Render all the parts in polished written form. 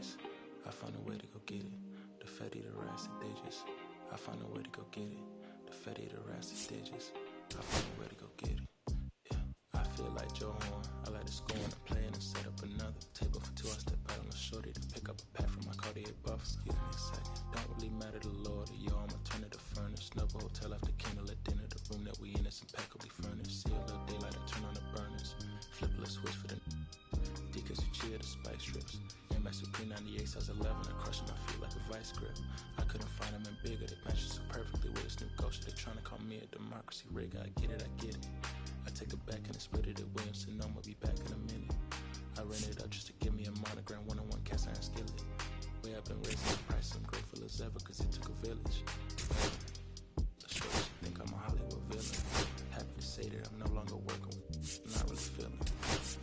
digits. I find a way to go get it. The fatty, the rancid digits. I find a way to go get it. The fatty, the rancid digits. I find a way to go get it. I feel like Joe Horn. I like to score on the play and set up another table for two. I step out on the shorty to pick up a pack from my Cartier buffs. Give me a second. Don't really matter the Lord or yo, I'ma turn to the furnace. Snuggle hotel after candle at dinner. The room that we in is impeccably furnished. See a little daylight and turn on the burners. Flip a little switch for the Deacons who cheer the spice strips. Max with P98 size 11. I crushing my feet like a vice grip. I couldn't find them in bigger. They matches so perfectly with this new ghost. They trying to call me a democracy rig. I get it, I get it. I take it back and I split it at Williamson. I'ma be back in a minute. I ran it up just to give me a monogram. One-on-one cast iron skillet. Way up and raising the price. I'm grateful as ever cause it took a village. Let's show you think I'm a Hollywood villain. Happy to say that I'm no longer working with. I'm not really feeling.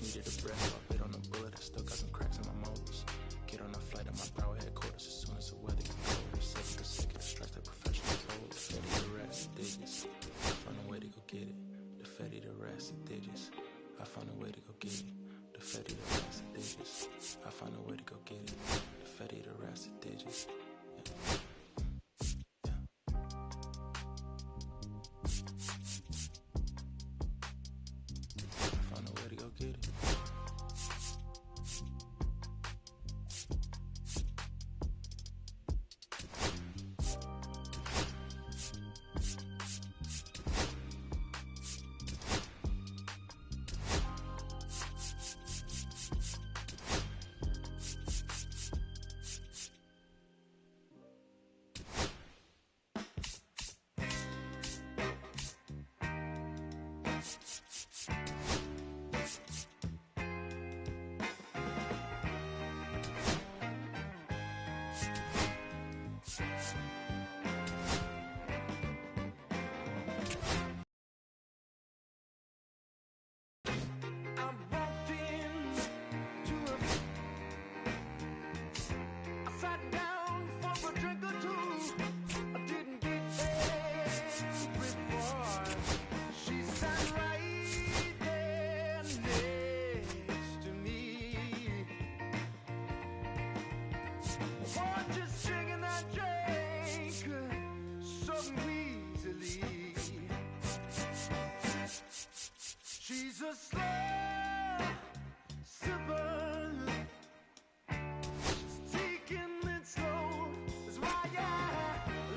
Needed a breath. I bit on a bullet. I still got some cracks in my molars. Get on a flight at my power headquarters as soon as the weather gets colder. Second consecutive strikes like professional bowlers. The fatty, the rats, digits. I found a way to go get it. The fatty, the rats, digits. I found a way to go get it. The fatty, the rats, digits. I found a way to go get it. The fatty, the rats, digits. I found a way to go get it. She's a slow sipper. She's taking it slow. That's why I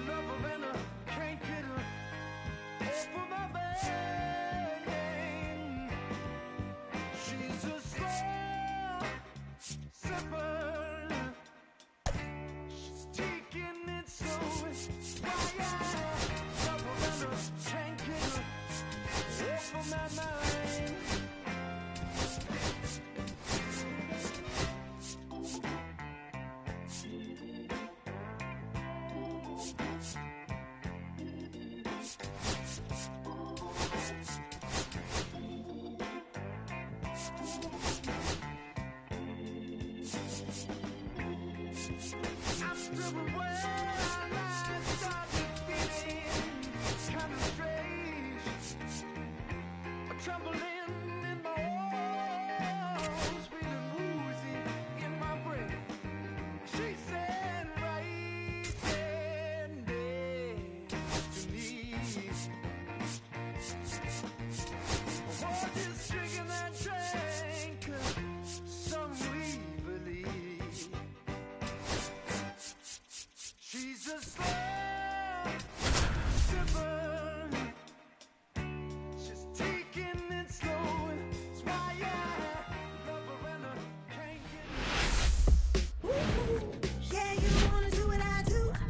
love her and I can't get her off of my vein. She's a slow sipper. She's taking it slow. That's why I love her and I can't get her off of my mind.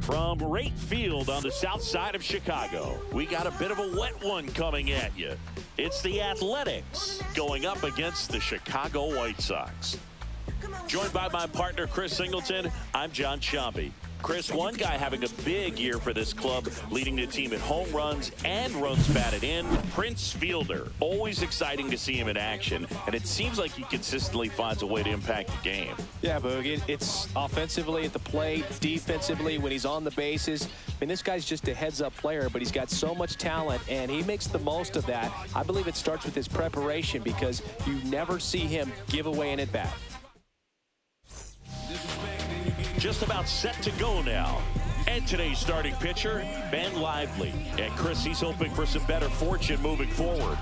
From right field on the south side of Chicago, we got a bit of a wet one coming at you. It's the Athletics going up against the Chicago White Sox. Joined by my partner, Chris Singleton, I'm John Sciambi. Chris, one guy having a big year for this club, leading the team in home runs and runs batted in, Prince Fielder. Always exciting to see him in action, and it seems like he consistently finds a way to impact the game. Yeah, Boog, it's offensively at the plate, defensively when he's on the bases. I mean, this guy's just a heads-up player, but he's got so much talent, and he makes the most of that. I believe it starts with his preparation because you never see him give away an at-bat. Disrespect. just about set to go now. And today's starting pitcher, Ben Lively. And Chris, he's hoping for some better fortune moving forward.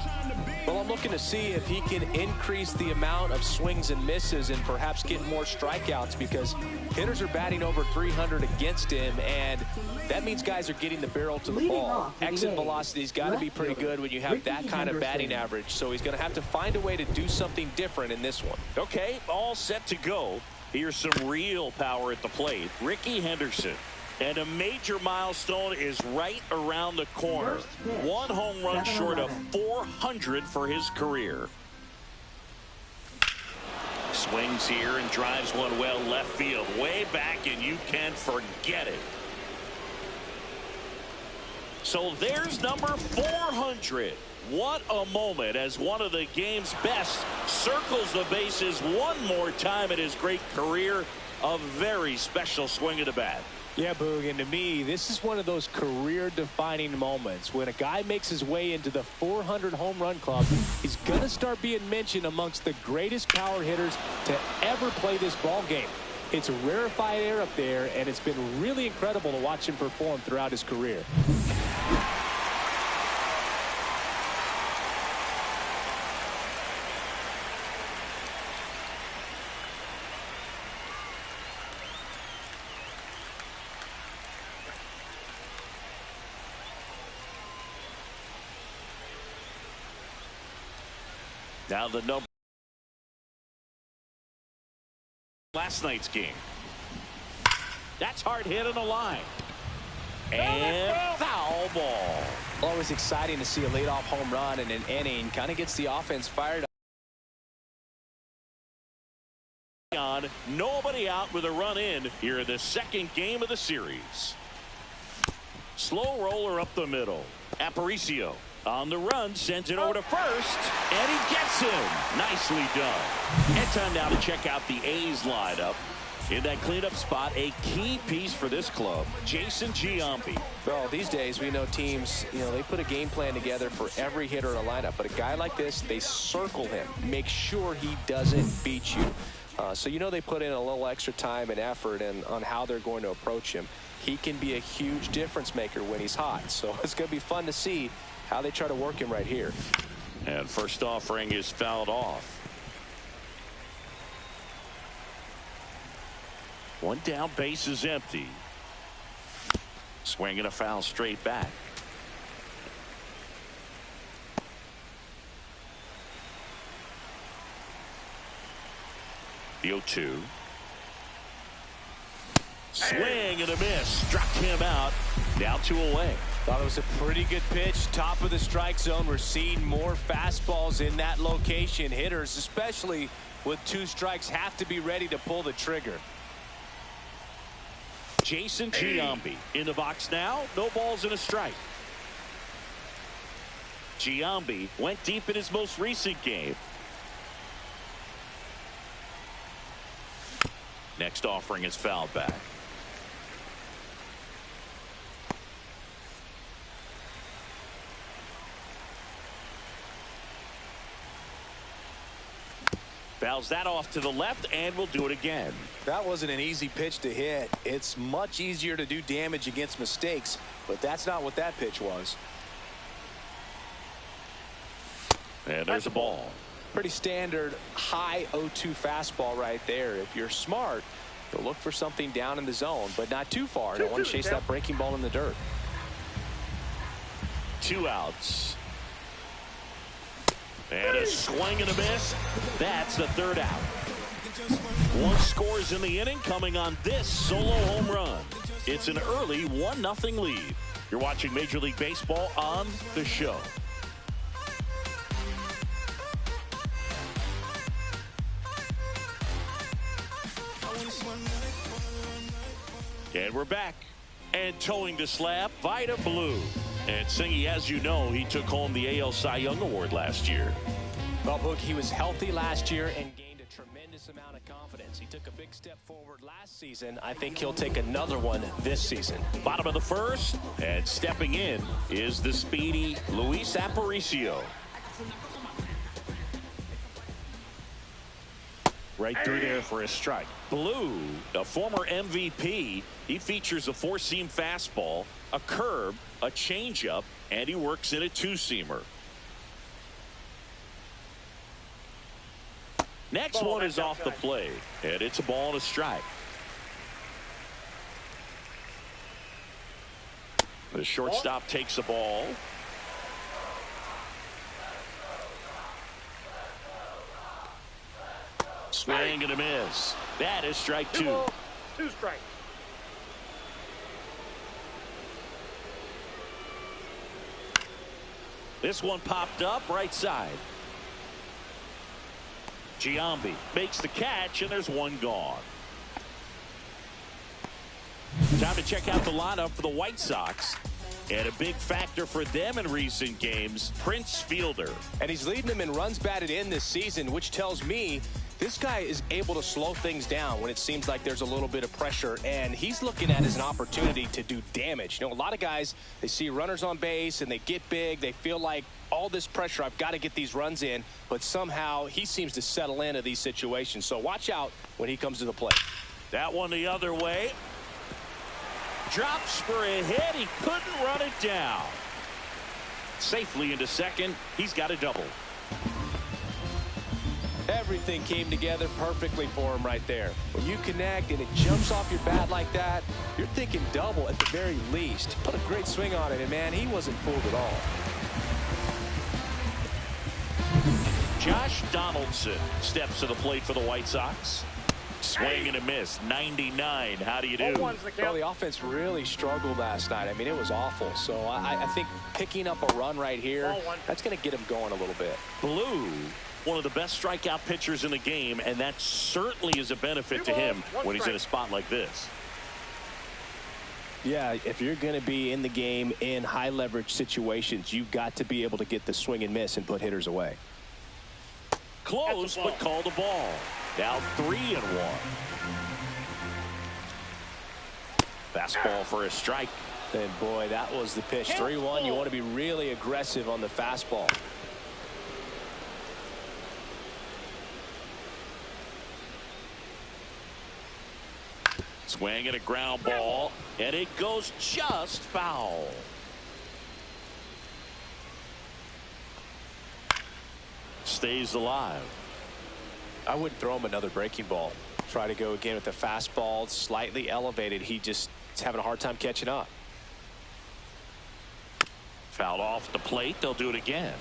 Well, I'm looking to see if he can increase the amount of swings and misses and perhaps get more strikeouts, because hitters are batting over 300 against him, and that means guys are getting the barrel to the ball. Exit velocity's got to be pretty good when you have that kind of batting average, so he's going to have to find a way to do something different in this one. Okay, all set to go. Here's some real power at the plate. Ricky Henderson. And a major milestone is right around the corner. 1 home run short of 400 for his career. Swings here and drives one well left field. Way back, and you can forget it. So there's number 400. What a moment as one of the game's best circles the bases one more time in his great career. A very special swing of the bat. Yeah, Boog, and to me, this is one of those career-defining moments. When a guy makes his way into the 400 home run club, he's going to start being mentioned amongst the greatest power hitters to ever play this ball game. It's a rarefied air up there, and it's been really incredible to watch him perform throughout his career. Now the number. Last night's game. That's hard hit on the line. And foul ball. Always exciting to see a leadoff home run in an inning. Kind of gets the offense fired up. Nobody out with a run in here in the second game of the series. Slow roller up the middle. Aparicio on the run, sends it over to first, and he gets him. Nicely done. And time now to check out the A's lineup. In that cleanup spot, a key piece for this club, Jason Giambi. Well, these days we know teams, they put a game plan together for every hitter in a lineup. But a guy like this, they circle him, make sure he doesn't beat you. So they put in a little extra time and effort on how they're going to approach him. He can be a huge difference maker when he's hot. So it's going to be fun to see how they try to work him right here. And first offering is fouled off. One down, base is empty. Swinging a foul straight back. The 0-2. Swing and a miss. Struck him out. Now 2 away. Thought it was a pretty good pitch. Top of the strike zone. We're seeing more fastballs in that location. Hitters, especially with 2 strikes, have to be ready to pull the trigger. Jason Giambi in the box now. No balls and a strike. Giambi went deep in his most recent game. Next offering is fouled back. Fouls that off to the left, and we'll do it again. That wasn't an easy pitch to hit. It's much easier to do damage against mistakes, but that's not what that pitch was. And there's a ball. Pretty standard high 0-2 fastball right there. If you're smart, you'll look for something down in the zone, but not too far. Don't want to chase that breaking ball in the dirt. 2 outs. And a swing and a miss. That's the 3rd out. 1 scores in the inning, coming on this solo home run. It's an early 1-0 lead. You're watching Major League Baseball on The Show. And we're back. And towing the slab, Vida Blue. And Singy, as you know, he took home the AL Cy Young Award last year. Well, Boog, he was healthy last year and gained a tremendous amount of confidence. He took a big step forward last season. I think he'll take another one this season. Bottom of the 1st, and stepping in is the speedy Luis Aparicio. Right through there for a strike. Blue, a former MVP. He features a four-seam fastball, a curve, a changeup, and he works in a two-seamer. Next one is off the plate, and it's a ball and a strike. The shortstop takes the ball. Swing and a miss. That is strike two. Two strikes. This one popped up right side. Giambi makes the catch, and there's one gone. Time to check out the lineup for the White Sox. And a big factor for them in recent games, Prince Fielder. And he's leading them in runs batted in this season, which tells me this guy is able to slow things down when it seems like there's a little bit of pressure, and he's looking at it as an opportunity to do damage. You know, a lot of guys, they see runners on base and they get big. They feel like all this pressure, I've got to get these runs in, but somehow he seems to settle into these situations. So watch out when he comes to the plate. That one the other way. Drops for a hit. He couldn't run it down. Safely into second. He's got a double. Everything came together perfectly for him right there. When you connect and it jumps off your bat like that, you're thinking double at the very least. Put a great swing on it, and man, he wasn't fooled at all. Josh Donaldson steps to the plate for the White Sox. Swing and a miss. 99. How do you do? Well, the offense really struggled last night. I mean, it was awful. So I think picking up a run right here, that's going to get him going a little bit. Blue, one of the best strikeout pitchers in the game, and that certainly is a benefit to him when he's in a spot like this. Yeah, if you're going to be in the game in high leverage situations, you've got to be able to get the swing and miss and put hitters away. Close, but called a ball. Now 3-1. Fastball for a strike. And boy, that was the pitch. 3-1. You want to be really aggressive on the fastball. Swing and a ground ball, and it goes just foul. Stays alive. I wouldn't throw him another breaking ball. Try to go again with the fastball, slightly elevated. He just is having a hard time catching up. Fouled off the plate. They'll do it again.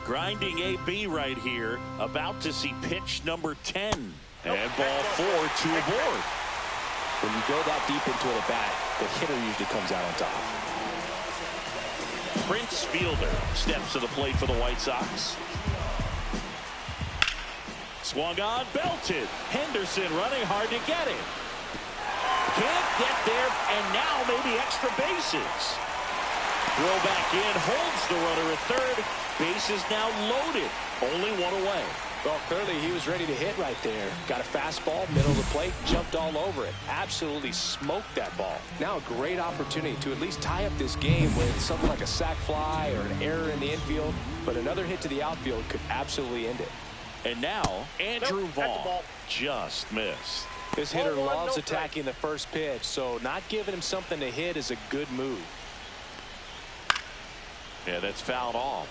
Grinding AB right here. About to see pitch number 10. And ball 4 to a board. When you go that deep into an at-bat, the hitter usually comes out on top. Prince Fielder steps to the plate for the White Sox. Swung on, belted. Henderson running hard to get it. Can't get there, and now maybe extra bases. Throw back in, holds the runner at third. Bases now loaded. Only one away. Well, clearly he was ready to hit right there. Got a fastball, middle of the plate, jumped all over it. Absolutely smoked that ball. Now a great opportunity to at least tie up this game with something like a sac fly or an error in the infield. But another hit to the outfield could absolutely end it. And now Andrew Vaughn just missed. This hitter loves attacking the first pitch, so not giving him something to hit is a good move. Yeah, that's fouled off.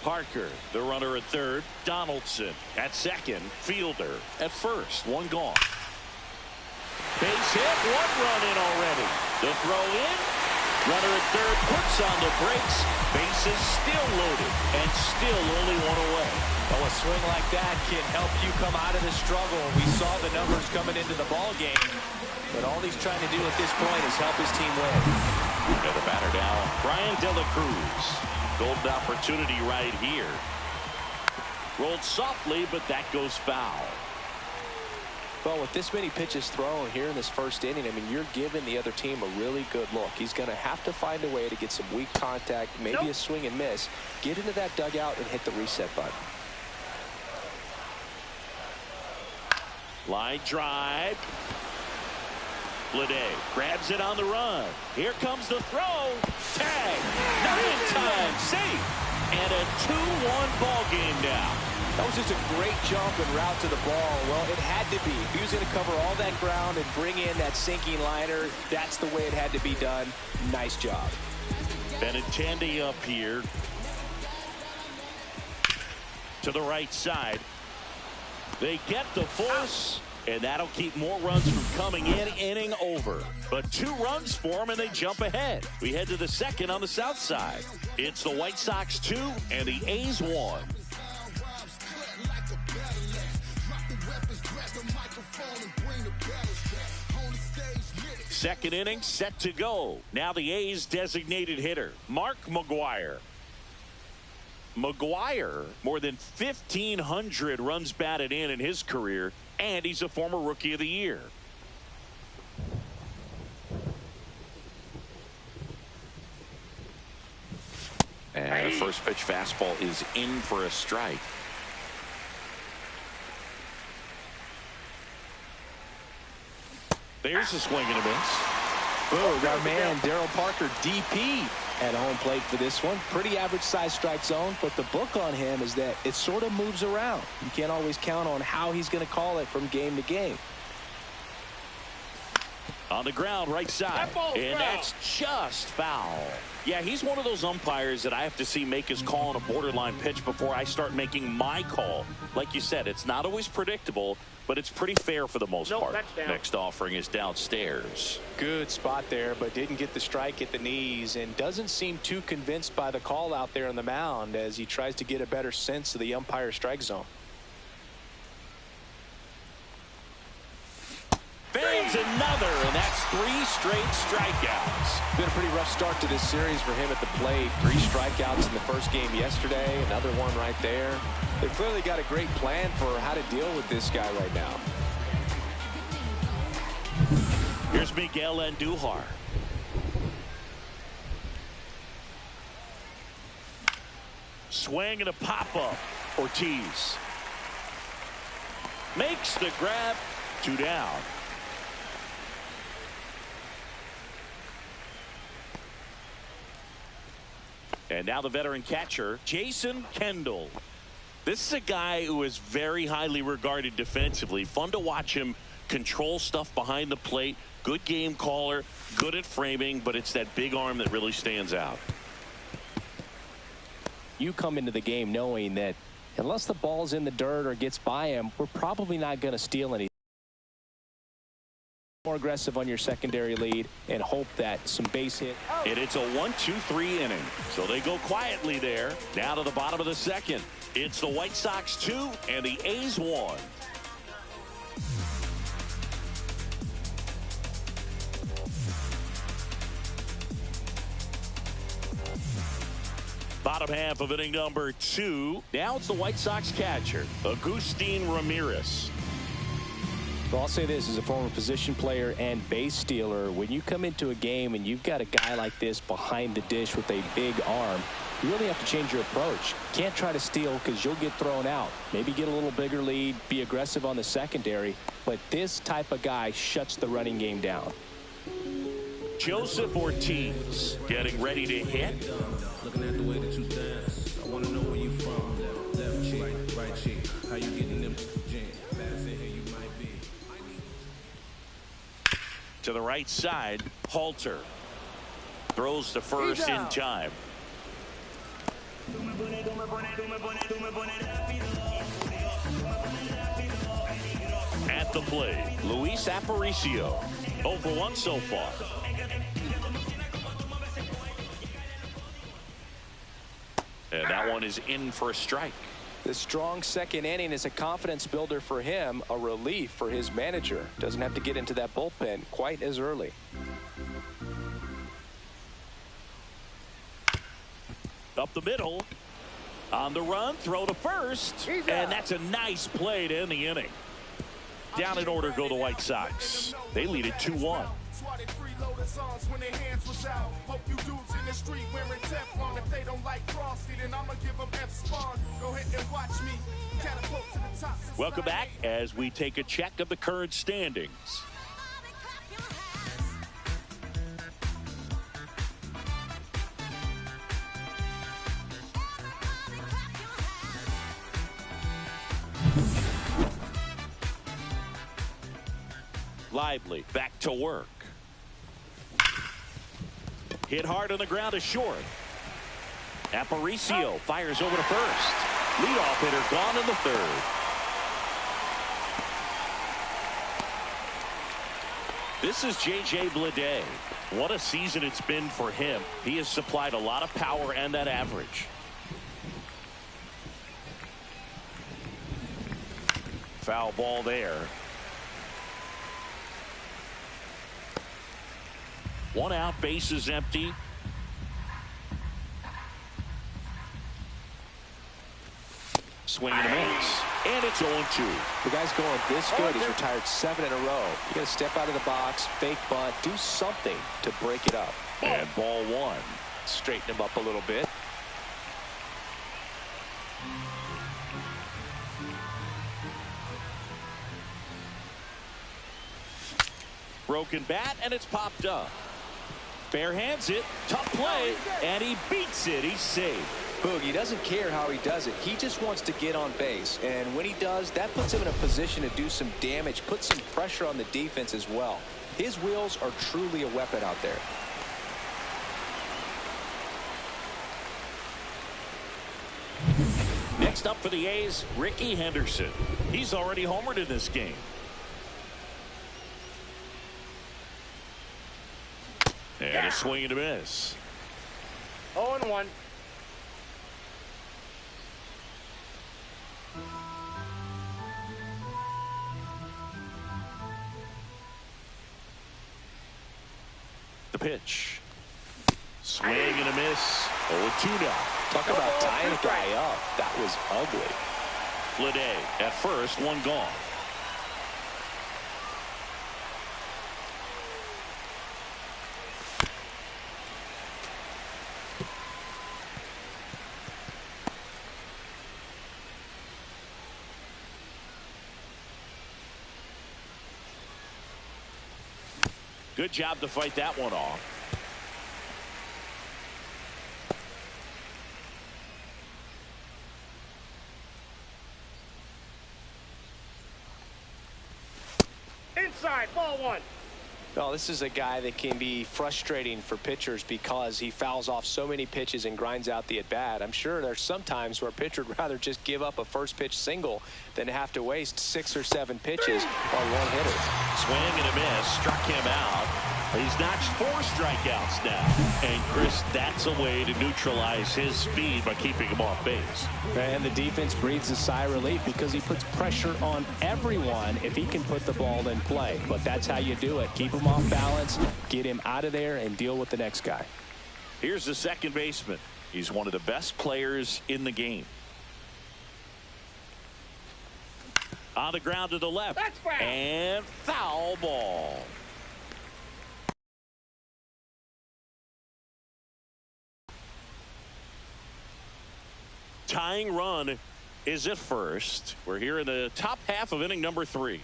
Parker, the runner at third. Donaldson at second. Fielder at first. One gone. Base hit. One run in already. The throw in. Runner at third puts on the brakes. Bases still loaded. And still only one away. Well, a swing like that can help you come out of the struggle. We saw the numbers coming into the ball game. But all he's trying to do at this point is help his team win. And the batter now, Brian De La Cruz. Golden opportunity right here. Rolled softly, but that goes foul. Well, with this many pitches thrown here in this first inning, I mean, you're giving the other team a really good look. He's going to have to find a way to get some weak contact, maybe a swing and miss, get into that dugout and hit the reset button. Line drive. Bleday grabs it on the run. Here comes the throw. Tag. Not in time. Safe. And a 2-1 ball game now. That was just a great jump and route to the ball. Well, it had to be. If he was going to cover all that ground and bring in that sinking liner, that's the way it had to be done. Nice job. Benintendi up here to the right side. They get the force, and that'll keep more runs from coming in. Inning over. But 2 runs for them, and they jump ahead. We head to the second on the south side. It's the White Sox 2 and the A's 1. Second inning set to go. Now the A's designated hitter, Mark McGwire. McGwire, more than 1,500 runs batted in his career, and he's a former Rookie of the Year. And the first pitch fastball is in for a strike. There's a swing and a miss. Boom, our man Darryl Parker, DP, at home plate for this one. Pretty average size strike zone, but the book on him is that it sort of moves around. You can't always count on how he's going to call it from game to game. On the ground, right side, and that's just foul. Yeah, he's one of those umpires that I have to see make his call on a borderline pitch before I start making my call. Like you said, it's not always predictable, but it's pretty fair for the most part. Next offering is downstairs. Good spot there, but didn't get the strike at the knees and doesn't seem too convinced by the call out there on the mound as he tries to get a better sense of the umpire strike zone. Bangs another, and that's 3 straight strikeouts. Been a pretty rough start to this series for him at the plate. 3 strikeouts in the first game yesterday, another one right there. They've clearly got a great plan for how to deal with this guy right now. Here's Miguel Andujar. Swing and a pop-up. Ortiz makes the grab. 2 down. And now the veteran catcher, Jason Kendall. This is a guy who is very highly regarded defensively. Fun to watch him control stuff behind the plate. Good game caller, good at framing, but it's that big arm that really stands out. You come into the game knowing that unless the ball's in the dirt or gets by him, we're probably not going to steal anything. More aggressive on your secondary lead and hope that some base hit. And it's a 1-2-3 inning. So they go quietly there. Now to the bottom of the second. It's the White Sox 2 and the A's 1. Bottom half of inning number 2. Now it's the White Sox catcher, Agustin Ramirez. Well, I'll say this as a former position player and base stealer. When you come into a game and you've got a guy like this behind the dish with a big arm, you really have to change your approach. Can't try to steal because you'll get thrown out. Maybe get a little bigger lead, be aggressive on the secondary. But this type of guy shuts the running game down. Joseph Ortiz getting ready to hit. Looking at the way that you dance, I want to know where you from. Left cheek, right cheek, how you getting them jeans? Fast in here you might be. To the right side, Halter throws to first in time. At the plate, Luis Aparicio, 0 for 1 so far. And that one is in for a strike. The strong second inning is a confidence builder for him, a relief for his manager. Doesn't have to get into that bullpen quite as early. Up the middle. On the run, throw to first. And that's a nice play to end the inning. Down in order go the White Sox. They lead it 2-1. Swatted freeloader songs when their hands was out. Hope you dudes in the street wearing Teflon. If they don't like Frosty, then I'ma give them F-Spawn. Go ahead and watch me catapult to the top. Welcome back as we take a check of the current standings. Lively back to work. Hit hard on the ground is short. Aparicio fires over to first. Leadoff hitter gone in the third. This is J.J. Bleday. What a season it's been for him. He has supplied a lot of power and that average. Foul ball there. One out, base is empty. Swing and a miss. And it's 0-2. The guy's going this good. He's retired 7 in a row. You got to step out of the box, fake bunt, do something to break it up. And ball one. Straighten him up a little bit. Broken bat, and it's popped up. Bare hands it. Tough play, and he beats it. He's safe. Boog, he doesn't care how he does it. He just wants to get on base. And when he does, that puts him in a position to do some damage, put some pressure on the defense as well. His wheels are truly a weapon out there. Next up for the A's, Ricky Henderson. He's already homered in this game. And a swing and a miss. 0-1. The pitch. Swing and a miss. 0-2 now. Talk about tying a guy up. That was ugly. Bleday at first, one gone. Good job to fight that one off. Inside, ball one. No, this is a guy that can be frustrating for pitchers because he fouls off so many pitches and grinds out the at-bat. I'm sure there's some times where a pitcher would rather just give up a first pitch single than have to waste 6 or 7 pitches on one hitter. Swing and a miss. Struck him out. He's notched 4 strikeouts now. And, Chris, that's a way to neutralize his speed by keeping him off base. And the defense breathes a sigh of relief because he puts pressure on everyone if he can put the ball in play. But that's how you do it. Keep him off balance, get him out of there, and deal with the next guy. Here's the second baseman. He's one of the best players in the game. On the ground to the left. And foul ball. Tying run is at first. We're here in the top half of inning number 3.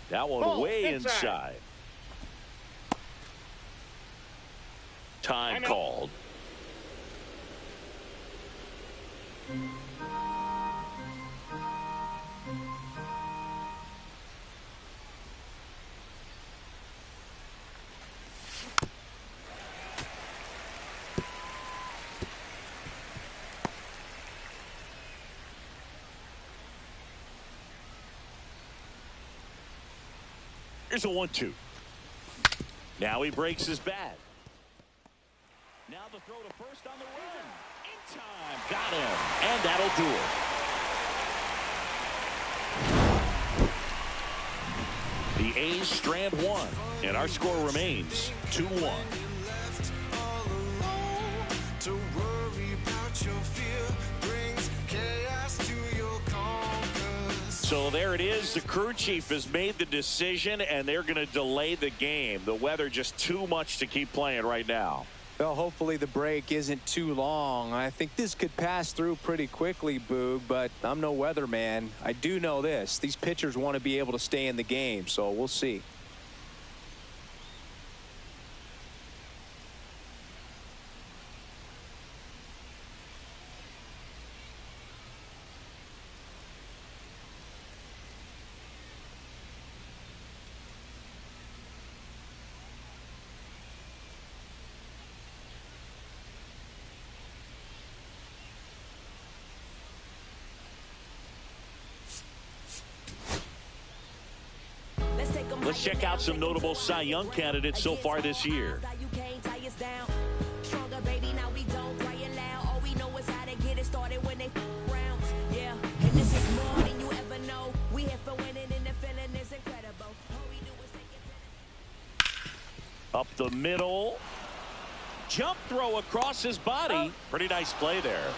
That one way inside. Time called. Here's a 1-2. Now he breaks his bat. Now the throw to first on the run. In time. Got him. And that'll do it. The A's strand 1. And our score remains 2-1. So there it is. The crew chief has made the decision, and they're going to delay the game. The weather just too much to keep playing right now. Well, hopefully the break isn't too long. I think this could pass through pretty quickly, Boog, but I'm no weatherman. I do know this. These pitchers want to be able to stay in the game, so we'll see. Let's check out some notable Cy Young candidates so far this year. Up the middle. Jump throw across his body. Pretty nice play there.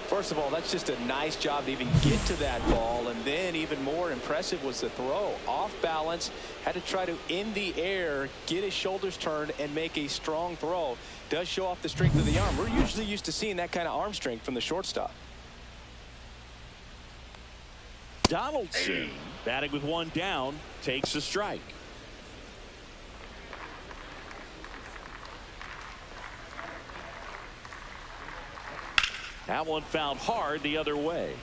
First of all, that's just a nice job to even get to that ball, and then even more impressive was the throw. Off balance, had to try to, in the air, get his shoulders turned and make a strong throw. Does show off the strength of the arm. We're usually used to seeing that kind of arm strength from the shortstop. Donaldson, batting with one down, takes a strike. That one fouled hard the other way.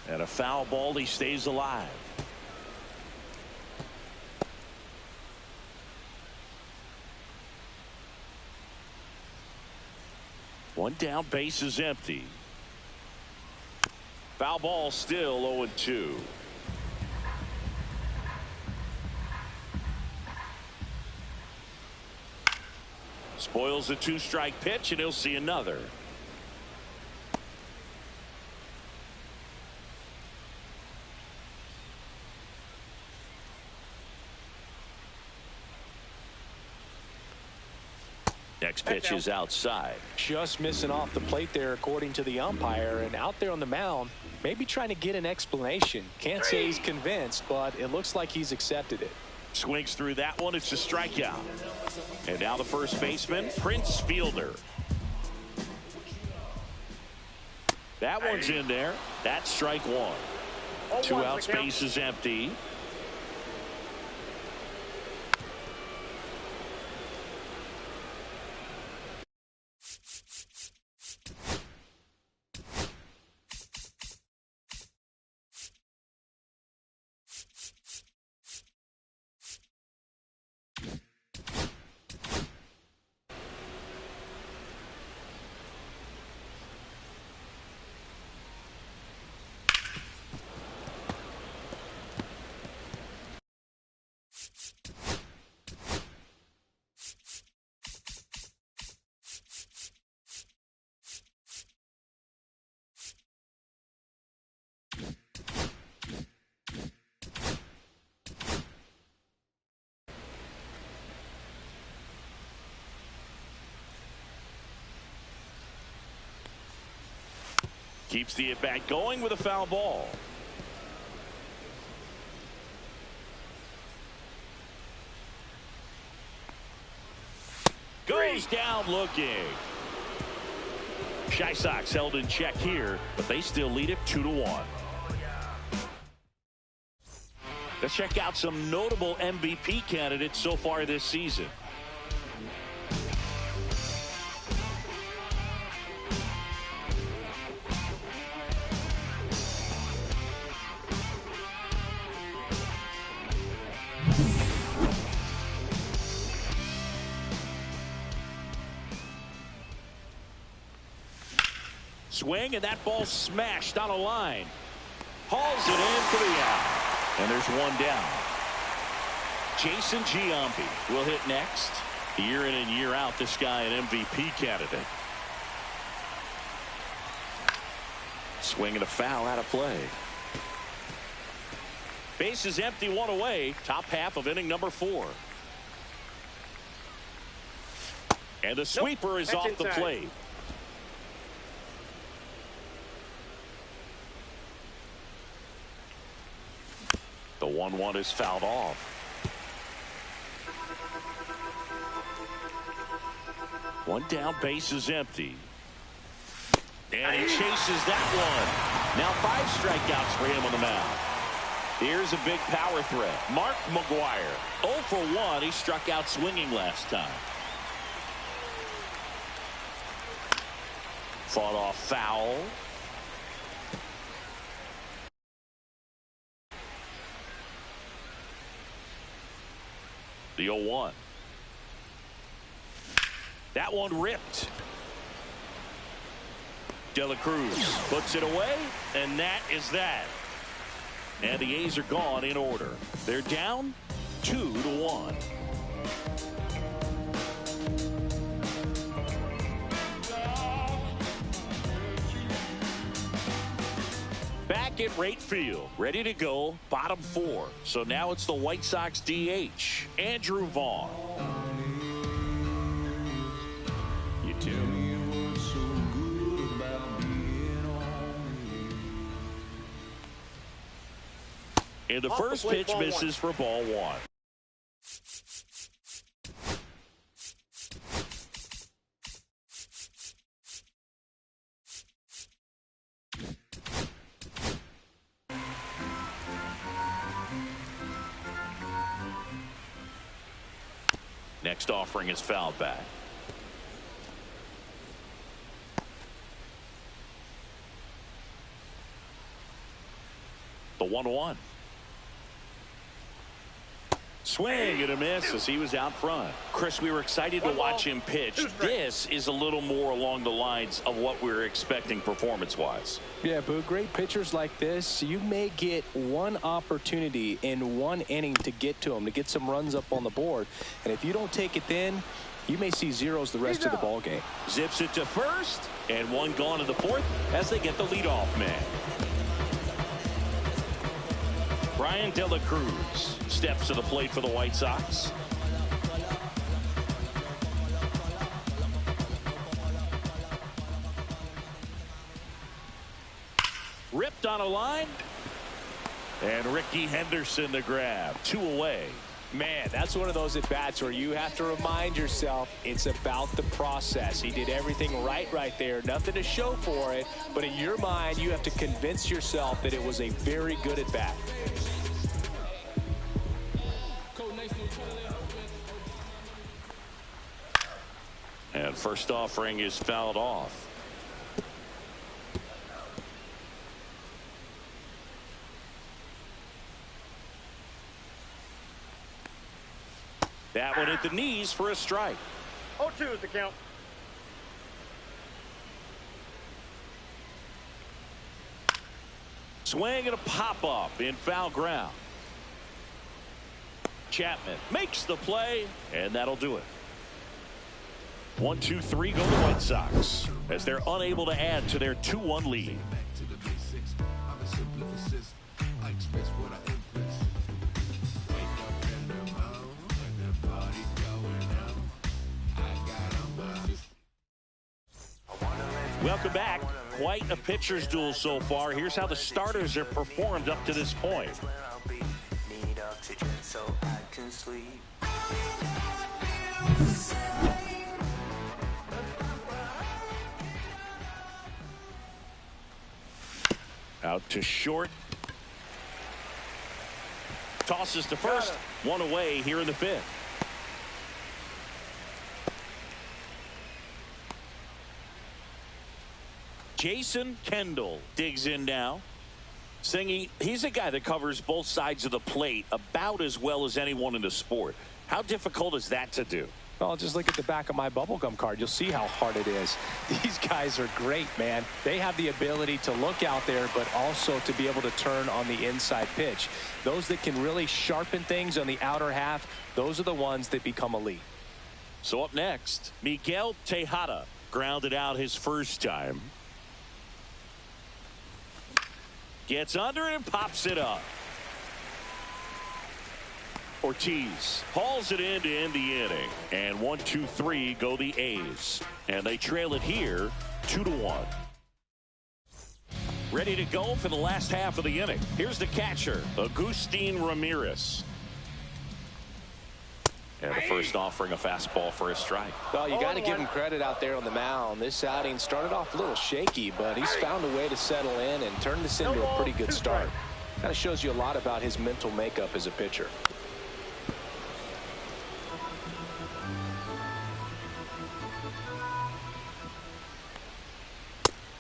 And a foul ball. He stays alive. One down, base is empty. Foul ball, still 0-2. Spoils the two-strike pitch, and he'll see another. Next pitch is outside. Just missing off the plate there, according to the umpire, and out there on the mound, maybe trying to get an explanation. Can't say he's convinced, but it looks like he's accepted it. Swings through that one. It's a strikeout. And now the first baseman, Prince Fielder. That one's in there. That's strike one. 2 outs, base is empty. Keeps the at-bat going with a foul ball. Goes down looking. White Sox held in check here, but they still lead it 2-1. Let's check out some notable MVP candidates so far this season. Swing, and that ball smashed on a line. Hauls it in for the out. And there's one down. Jason Giambi will hit next. Year in and year out, this guy an MVP candidate. Swing and a foul out of play. Base is empty, one away. Top half of inning number 4. And the sweeper is off the plate. The 1-1 is fouled off. One down, base is empty. And he chases that one. Now 5 strikeouts for him on the mound. Here's a big power threat. Mark McGwire. 0 for 1. He struck out swinging last time. Fought off foul. The 0-1. That one ripped. De La Cruz puts it away, and that is that. And the A's are gone in order. They're down 2-1. Back at right field, ready to go, bottom 4. So now it's the White Sox DH, Andrew Vaughn. You too. And the first pitch misses for ball 1. Next offering is fouled back. The 1-1. Swing and a miss as he was out front. Chris, we were excited to watch him pitch. This is a little more along the lines of what we were expecting performance-wise. Yeah, Boo, great pitchers like this, you may get one opportunity in one inning to get to them, to get some runs up on the board. And if you don't take it then, you may see zeros the rest of the ball game. Zips it to first, and one gone to the 4th as they get the leadoff man. Brian De La Cruz steps to the plate for the White Sox. Ripped on a line. And Ricky Henderson the grab. 2 away. Man, that's one of those at-bats where you have to remind yourself it's about the process. He did everything right there. Nothing to show for it. But in your mind, you have to convince yourself that it was a very good at-bat. And first offering is fouled off. That one hit the knees for a strike. 0-2 is the count. Swing and a pop-up in foul ground. Chapman makes the play, and that'll do it. 1-2-3 go the White Sox as they're unable to add to their 2-1 lead. Welcome back. Quite a pitcher's duel so far. Here's how the starters have performed up to this point. Out to short. Tosses to first. 1 away here in the 5th. Jason Kendall digs in now. Singy, he's a guy that covers both sides of the plate about as well as anyone in the sport. How difficult is that to do? Well, just look at the back of my bubblegum card. You'll see how hard it is. These guys are great, man. They have the ability to look out there, but also to be able to turn on the inside pitch. Those that can really sharpen things on the outer half, those are the ones that become elite. So up next, Miguel Tejada grounded out his first time. Gets under it and pops it up. Ortiz hauls it in to end the inning. And 1-2-3 go the A's. And they trail it here 2-1. Ready to go for the last half of the inning. Here's the catcher, Agustin Ramirez. And the first offering a fastball for a strike. Well, you got to give him credit out there on the mound. This outing started off a little shaky, but he's found a way to settle in and turn this into a pretty good start. Kind of shows you a lot about his mental makeup as a pitcher.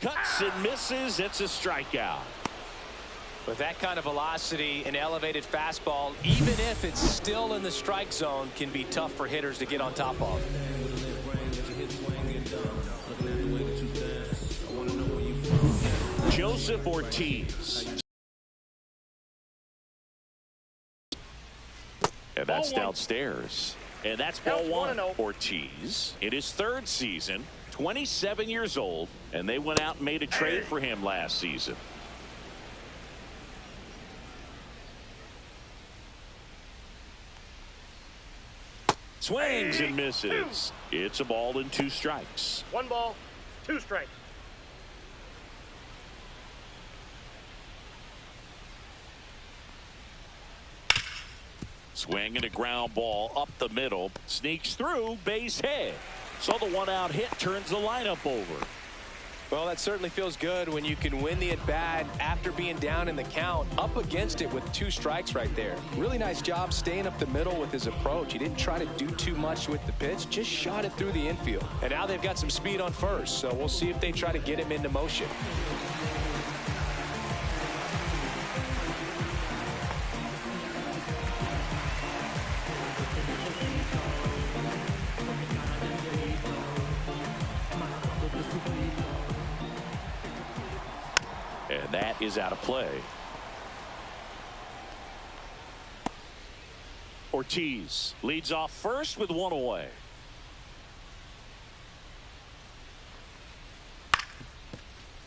Cuts and misses. It's a strikeout. With that kind of velocity, an elevated fastball, even if it's still in the strike zone, can be tough for hitters to get on top of. Joseph Ortiz. And that's downstairs. And that's ball one. Ortiz in his third season, 27 years old, and they went out and made a trade for him last season. Swings and misses. It's a ball and 2 strikes. 1 ball, 2 strikes. Swing and a ground ball up the middle. Sneaks through, base hit. So the 1-out hit turns the lineup over. Well, that certainly feels good when you can win the at-bat after being down in the count, up against it with 2 strikes right there. Really nice job staying up the middle with his approach. He didn't try to do too much with the pitch, just shot it through the infield. And now they've got some speed on first, so we'll see if they try to get him into motion. And that is out of play. Ortiz leads off first with 1 away.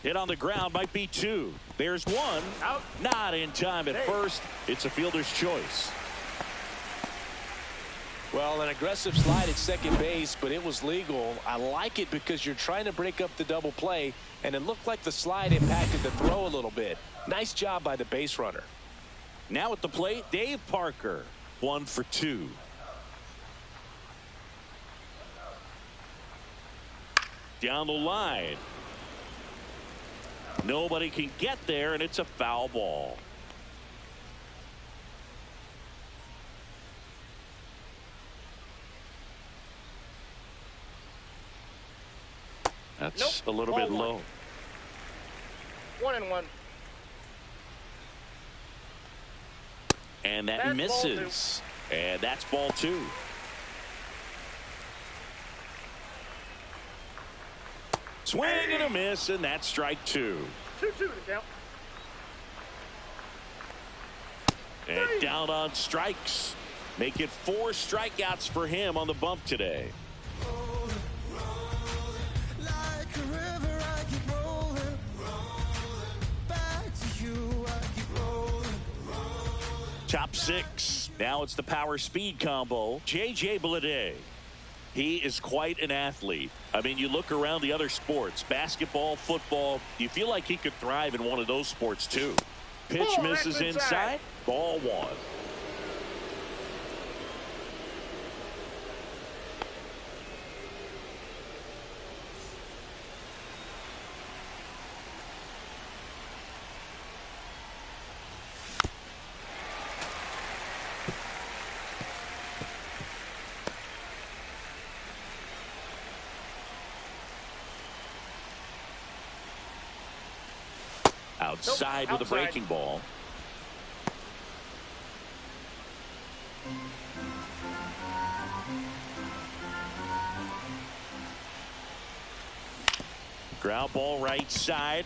Hit on the ground, might be 2. There's 1. Out. Not in time at first. It's a fielder's choice. Well, an aggressive slide at second base, but it was legal. I like it because you're trying to break up the double play, and it looked like the slide impacted the throw a little bit. Nice job by the base runner. Now at the plate, Dave Parker. 1 for 2. Down the line. Nobody can get there, and it's a foul ball. That's a little bit low. 1-1. And that That's misses. And that's ball 2. Swing and a miss, and that's strike 2. 2-2 to count. And down on strikes. Make it 4 strikeouts for him on the bump today. Top 6. Now it's the power speed combo. J.J. Bleday. He is quite an athlete. I mean, you look around the other sports, basketball, football, you feel like he could thrive in one of those sports too. Pitch misses inside. Ball 1. Outside with a breaking ball. Ground ball right side.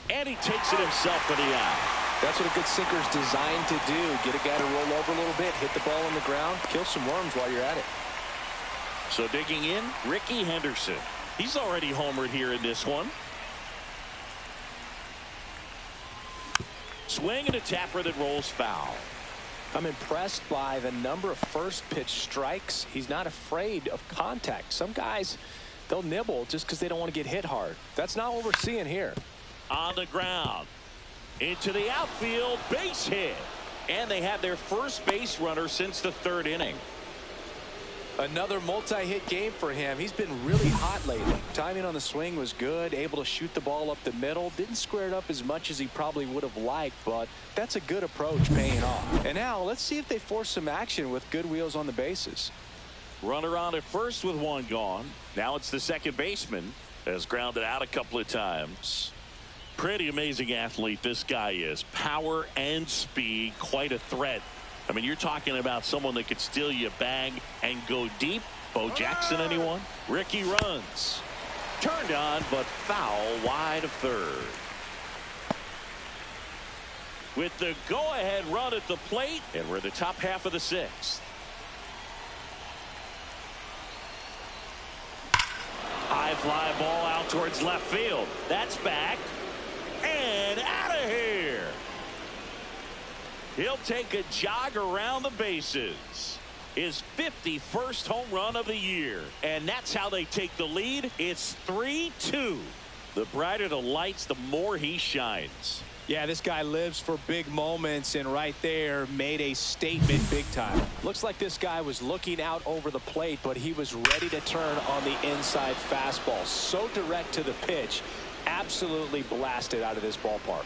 And he takes it himself for the out. That's what a good sinker is designed to do. Get a guy to roll over a little bit, hit the ball on the ground, kill some worms while you're at it. So digging in, Ricky Henderson. He's already homered here in this one. Swing and a tapper that rolls foul. I'm impressed by the number of first pitch strikes. He's not afraid of contact. Some guys, they'll nibble just because they don't want to get hit hard. That's not what we're seeing here. On the ground. Into the outfield. Base hit. And they have their first base runner since the 3rd inning. Another multi-hit game for him. He's been really hot lately. Timing on the swing was good. Able to shoot the ball up the middle. Didn't square it up as much as he probably would have liked, but that's a good approach paying off. And now let's see if they force some action with good wheels on the bases. Runner on at first with 1 gone. Now it's the second baseman. Has grounded out a couple of times. Pretty amazing athlete this guy is. Power and speed. Quite a threat. I mean, you're talking about someone that could steal you a bag and go deep. Bo Jackson, anyone? Ricky runs. Turned on, but foul wide of third. With the go-ahead run at the plate, and we're in the top half of the sixth. High fly ball out towards left field. That's back and out of here. He'll take a jog around the bases. His 51st home run of the year. And that's how they take the lead. It's 3-2. The brighter the lights, the more he shines. Yeah, this guy lives for big moments, and right there made a statement big time. Looks like this guy was looking out over the plate, but he was ready to turn on the inside fastball. So direct to the pitch. Absolutely blasted out of this ballpark.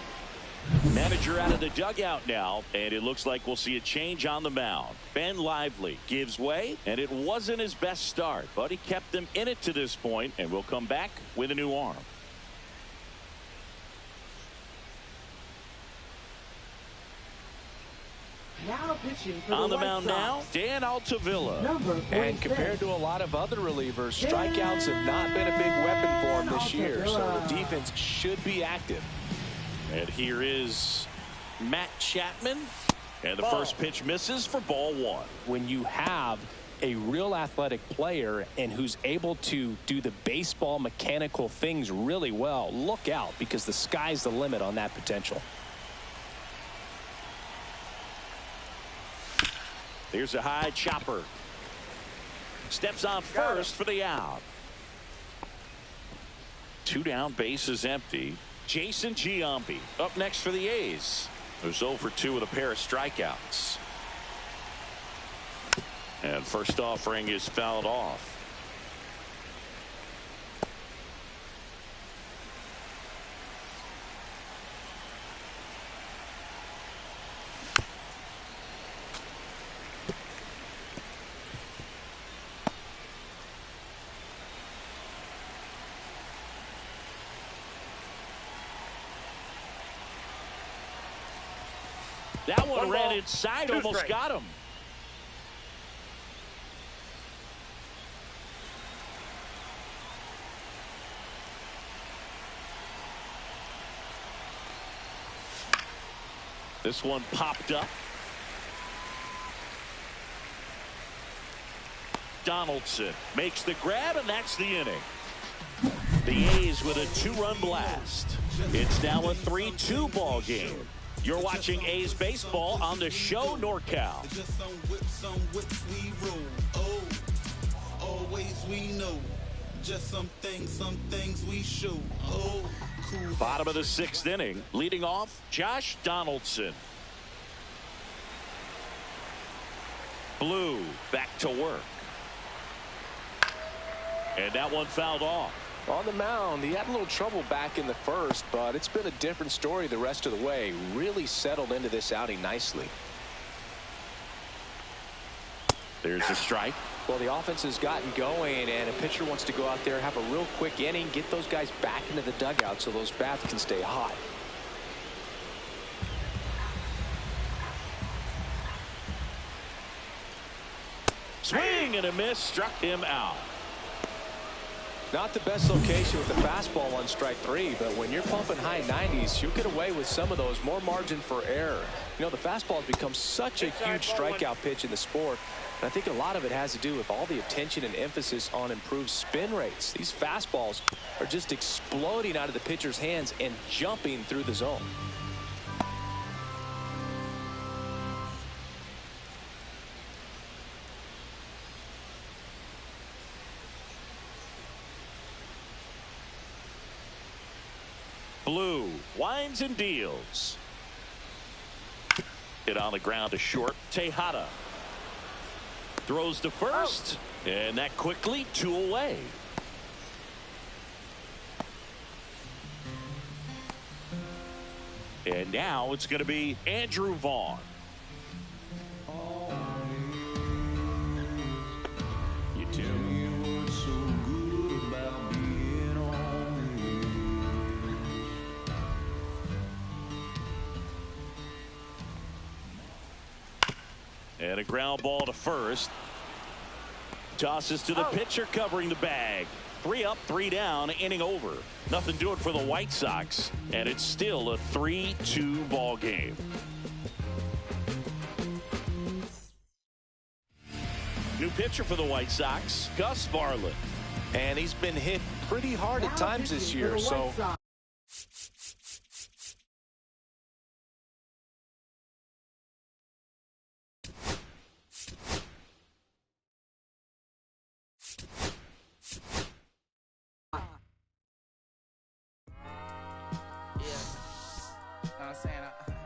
Manager out of the dugout now, and it looks like we'll see a change on the mound. Ben Lively gives way, and it wasn't his best start, but he kept them in it to this point, and we'll come back with a new arm. Now pitching for on the White mound Sox. now, Dan Altavilla. And compared to a lot of other relievers, strikeouts have not been a big weapon for him this year, so the defense should be active. And here is Matt Chapman, and the first pitch misses for ball one. When you have a real athletic player and who's able to do the baseball mechanical things really well, look out, because the sky's the limit on that potential. Here's a high chopper. Steps on first for the out. 2 down, bases empty. Jason Giambi up next for the A's. Who's 0 for 2 with a pair of strikeouts. And first offering is fouled off. That one ran inside, almost got him. This one popped up. Donaldson makes the grab, and that's the inning. The A's with a 2-run blast. It's now a 3-2 ball game. You're watching A's baseball on the show NorCal. Just some whips we roll. Oh, always we know. Just some things we show. Oh, cool. Bottom of the 6th inning, leading off Josh Donaldson. Blue back to work. And that one fouled off. On the mound, he had a little trouble back in the first, but it's been a different story the rest of the way. Really settled into this outing nicely. There's a strike. Well, the offense has gotten going, and a pitcher wants to go out there, have a real quick inning, get those guys back into the dugout so those bats can stay hot. Swing and a miss, struck him out. Not the best location with the fastball on strike 3, but when you're pumping high 90s, you'll get away with some of those. More margin for error. You know, the fastball has become such a huge strikeout pitch in the sport, and I think a lot of it has to do with all the attention and emphasis on improved spin rates. These fastballs are just exploding out of the pitcher's hands and jumping through the zone. Blue winds and deals. Hit on the ground to short. Tejada throws to first, and that quickly 2 away. And now it's going to be Andrew Vaughn. You too. And a ground ball to first. Tosses to the pitcher covering the bag. 3 up, 3 down, inning over. Nothing doing for the White Sox, and it's still a 3-2 ball game. New pitcher for the White Sox, Gus Varland. And he's been hit pretty hard at times this year, so I'm saying?